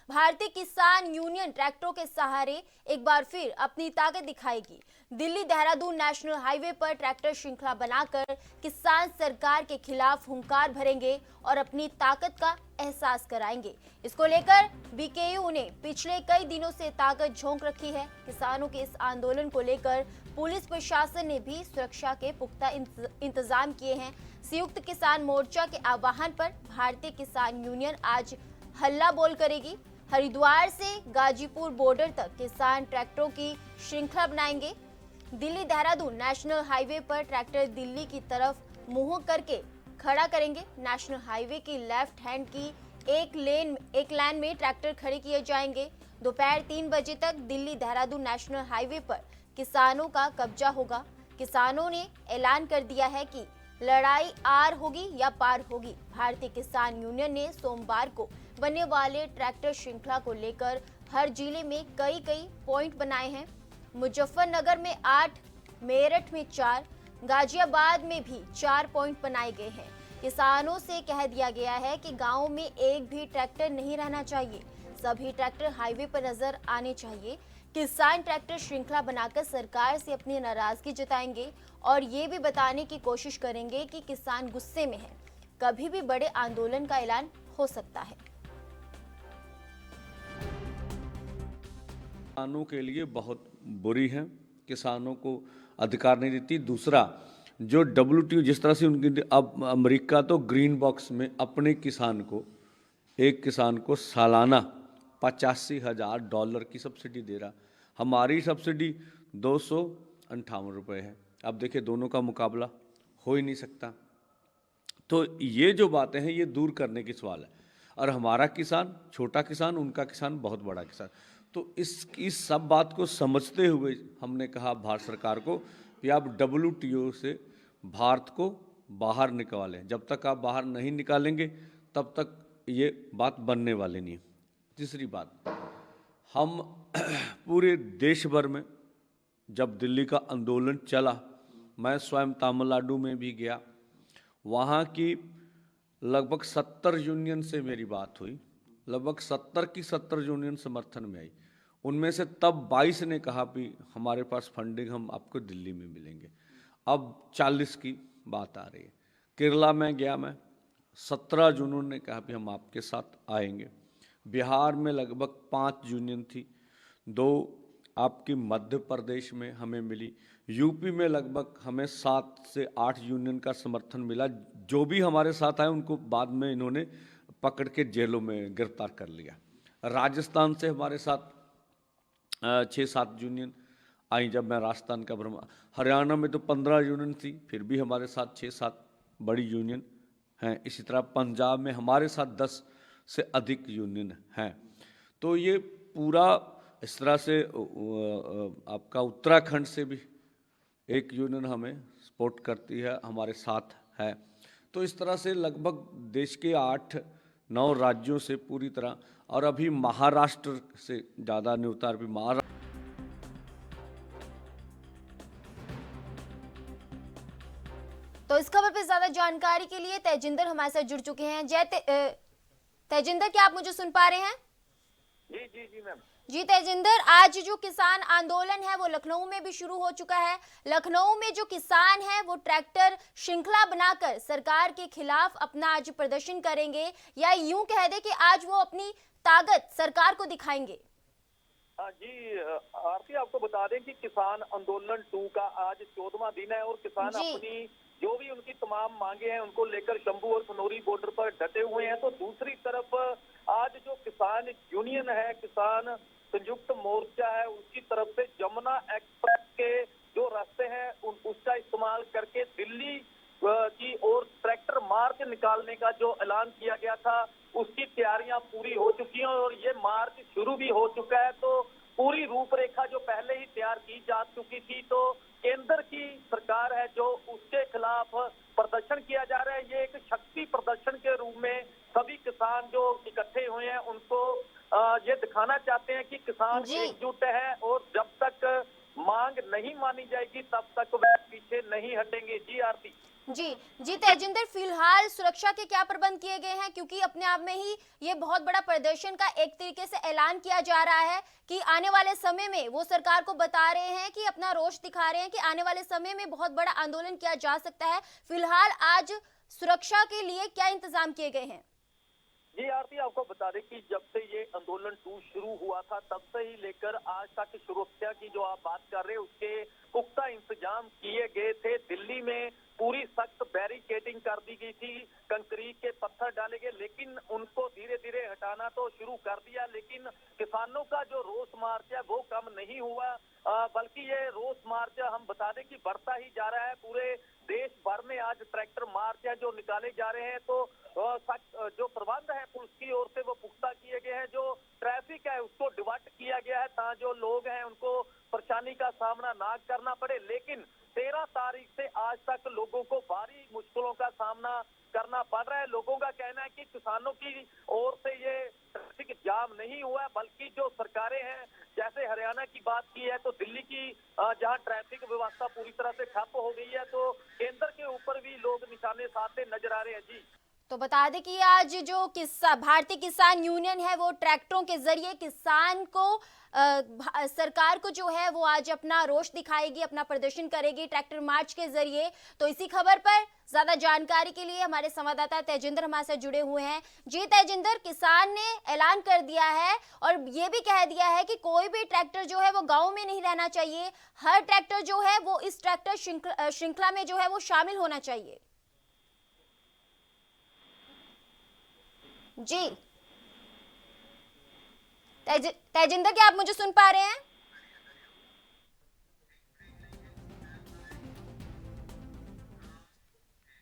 भारतीय किसान यूनियन ट्रैक्टरों के सहारे एक बार फिर अपनी ताकत दिखाएगी। दिल्ली देहरादून नेशनल हाईवे पर ट्रैक्टर श्रृंखला बनाकर किसान सरकार के खिलाफ हुंकार भरेंगे और अपनी ताकत का एहसास कराएंगे। इसको लेकर बीकेयू ने पिछले कई दिनों से ताकत झोंक रखी है। किसानों के इस आंदोलन को लेकर पुलिस प्रशासन ने भी सुरक्षा के पुख्ता इंतजाम किए हैं। संयुक्त किसान मोर्चा के आह्वान पर भारतीय किसान यूनियन आज हल्ला बोल करेगी। हरिद्वार से गाजीपुर बॉर्डर तक किसान ट्रैक्टरों की श्रृंखला बनाएंगे। दिल्ली देहरादून नेशनल हाईवे पर ट्रैक्टर दिल्ली की तरफ मुंह करके खड़ा करेंगे। नेशनल हाईवे की लेफ्ट हैंड की एक लाइन में ट्रैक्टर खड़े किए जाएंगे। दोपहर 3 बजे तक दिल्ली देहरादून नेशनल हाईवे पर किसानों का कब्जा होगा। किसानों ने ऐलान कर दिया है कि लड़ाई आर होगी या पार होगी। भारतीय किसान यूनियन ने सोमवार को बनने वाले ट्रैक्टर श्रृंखला को लेकर हर जिले में कई पॉइंट बनाए हैं। मुजफ्फरनगर में 8, मेरठ में 4, गाजियाबाद में भी 4 पॉइंट बनाए गए हैं। किसानों से कह दिया गया है कि गांव में एक भी ट्रैक्टर नहीं रहना चाहिए। सभी ट्रैक्टर हाईवे पर नजर आने चाहिए। किसान ट्रैक्टर श्रृंखला बनाकर सरकार से अपनी नाराजगी जताएंगे और ये भी बताने की कोशिश करेंगे कि किसान गुस्से में है। कभी भी बड़े आंदोलन का ऐलान हो सकता है। किसानों के लिए बहुत बुरी है, किसानों को अधिकार नहीं देती। दूसरा, जो WTO जिस तरह से उनकी, अब अमेरिका तो ग्रीन बॉक्स में अपने किसान को, एक किसान को सालाना $85,000 की सब्सिडी दे रहा। हमारी सब्सिडी 258 रुपये है। अब देखिए, दोनों का मुकाबला हो ही नहीं सकता। तो ये जो बातें हैं, ये दूर करने की सवाल है। और हमारा किसान छोटा किसान, उनका किसान बहुत बड़ा किसान। तो इस सब बात को समझते हुए हमने कहा भारत सरकार को कि आप WTO से भारत को बाहर निकालें। जब तक आप बाहर नहीं निकालेंगे तब तक ये बात बनने वाली नहीं है। तीसरी बात, हम पूरे देश भर में जब दिल्ली का आंदोलन चला, मैं स्वयं तमिलनाडु में भी गया। वहाँ की लगभग 70 यूनियन से मेरी बात हुई। लगभग 70 की 70 यूनियन समर्थन में आई। उनमें से तब 22 ने कहा कि हमारे पास फंडिंग, हम आपको दिल्ली में मिलेंगे। अब 40 की बात आ रही है। केरला में गया मैं, 17 यूनियन ने कहा कि हम आपके साथ आएंगे। बिहार में लगभग 5 यूनियन थी, 2 आपकी मध्य प्रदेश में हमें मिली। यूपी में लगभग हमें 7 से 8 यूनियन का समर्थन मिला। जो भी हमारे साथ आए उनको बाद में इन्होंने पकड़ के जेलों में गिरफ्तार कर लिया। राजस्थान से हमारे साथ 6-7 यूनियन आई जब मैं राजस्थान का भ्रमण। हरियाणा में तो 15 यूनियन थी, फिर भी हमारे साथ 6-7 बड़ी यूनियन हैं। इसी तरह पंजाब में हमारे साथ 10 से अधिक यूनियन हैं। तो ये पूरा इस तरह से आपका उत्तराखंड से भी एक यूनियन हमें सपोर्ट करती है, हमारे साथ है। तो इस तरह से लगभग देश के 8-9 राज्यों से पूरी तरह, और अभी महाराष्ट्र से ज़्यादा नहीं होता। अभी महाराष्ट्र तो इस खबर पर ज्यादा जानकारी के लिए तेजिंदर हमारे साथ जुड़ चुके हैं। तेजिंदर, क्या आप मुझे सुन पा रहे हैं? जी मैम। जी तेजिंदर, आज जो किसान आंदोलन है वो लखनऊ में भी शुरू हो चुका है। लखनऊ में जो किसान है वो ट्रैक्टर श्रृंखला बनाकर सरकार के खिलाफ अपना आज प्रदर्शन करेंगे, या यूं कह दे कि आज वो अपनी ताकत सरकार को दिखाएंगे। जी आरती, आपको बता दें कि किसान आंदोलन 2 का आज 14वां दिन है और किसान अपनी जो भी उनकी तमाम मांगे हैं उनको लेकर शंभू और खनौरी बॉर्डर पर डटे हुए हैं। तो दूसरी तरफ आज जो किसान यूनियन है, किसान संयुक्त मोर्चा है, उसकी तरफ से जमुना एक्सप्रेस के जो रास्ते हैं उसका इस्तेमाल करके दिल्ली की ओर ट्रैक्टर मार्च निकालने का जो ऐलान किया गया था, उसकी तैयारियां पूरी हो चुकी हैं और ये मार्च शुरू भी हो चुका है। तो पूरी रूपरेखा जो पहले ही तैयार की जा चुकी थी, तो केंद्र की सरकार है जो उसके खिलाफ प्रदर्शन किया जा रहा है। ये एक शक्ति प्रदर्शन के रूप में सभी किसान जो इकट्ठे हुए हैं उनको ये दिखाना चाहते हैं कि किसान एकजुट है और जब तक मांग नहीं मानी जाएगी तब तक वह पीछे नहीं हटेंगे। जी आरती। जी जी तेजिंदर, फिलहाल सुरक्षा के क्या प्रबंध किए गए हैं, क्योंकि अपने आप में ही ये बहुत बड़ा प्रदर्शन का एक तरीके से ऐलान किया जा रहा है कि आने वाले समय में वो सरकार को बता रहे हैं कि अपना रोष दिखा रहे हैं कि आने वाले समय में बहुत बड़ा आंदोलन किया जा सकता है। फिलहाल आज सुरक्षा के लिए क्या इंतजाम किए गए हैं? जी आरती, आपको बता दें कि जब से ये आंदोलन 2 शुरू हुआ था तब से ही लेकर आज तक सुरक्षा की जो आप बात कर रहे हैं उसके पुख्ता इंतजाम किए गए थे। दिल्ली में पूरी सख्त बैरिकेडिंग कर दी गई थी, कंक्रीट के पत्थर डाले गए, लेकिन उनको धीरे धीरे हटाना तो शुरू कर दिया। लेकिन किसानों का जो रोष मार्च है वो कम नहीं हुआ, बल्कि ये रोष मार्च हम बता दें कि बढ़ता ही जा रहा है। पूरे देश भर में आज ट्रैक्टर मार्च है जो निकाले जा रहे हैं। तो जो प्रबंध है पुलिस की ओर से वो पुख्ता किए गए हैं। जो ट्रैफिक है उसको डिवर्ट किया गया है ताकि जो लोग हैं उनको परेशानी का सामना ना करना पड़े। लेकिन 13 तारीख से आज तक लोगों को भारी मुश्किलों का सामना करना पड़ रहा है। लोगों का कहना है कि किसानों की ओर से ये ट्रैफिक जाम नहीं हुआ है, बल्कि जो सरकारें हैं, जैसे हरियाणा की बात की है तो दिल्ली की जहां ट्रैफिक व्यवस्था पूरी तरह से ठप हो गई है, तो केंद्र के ऊपर भी लोग निशाने साधते नजर आ रहे हैं। जी तो बता दें कि आज जो भारतीय किसान यूनियन है वो ट्रैक्टरों के जरिए किसान को सरकार को जो है वो आज अपना रोष दिखाएगी, अपना प्रदर्शन करेगी ट्रैक्टर मार्च के जरिए। तो इसी खबर पर ज्यादा जानकारी के लिए हमारे संवाददाता तेजिंदर हमारे साथ जुड़े हुए हैं। जी तेजिंदर, किसान ने ऐलान कर दिया है और ये भी कह दिया है कि कोई भी ट्रैक्टर जो है वो गाँव में नहीं रहना चाहिए, हर ट्रैक्टर जो है वो इस ट्रैक्टर श्रृंखला में जो है वो शामिल होना चाहिए। जी तेजिंदर, क्या आप मुझे सुन पा रहे हैं?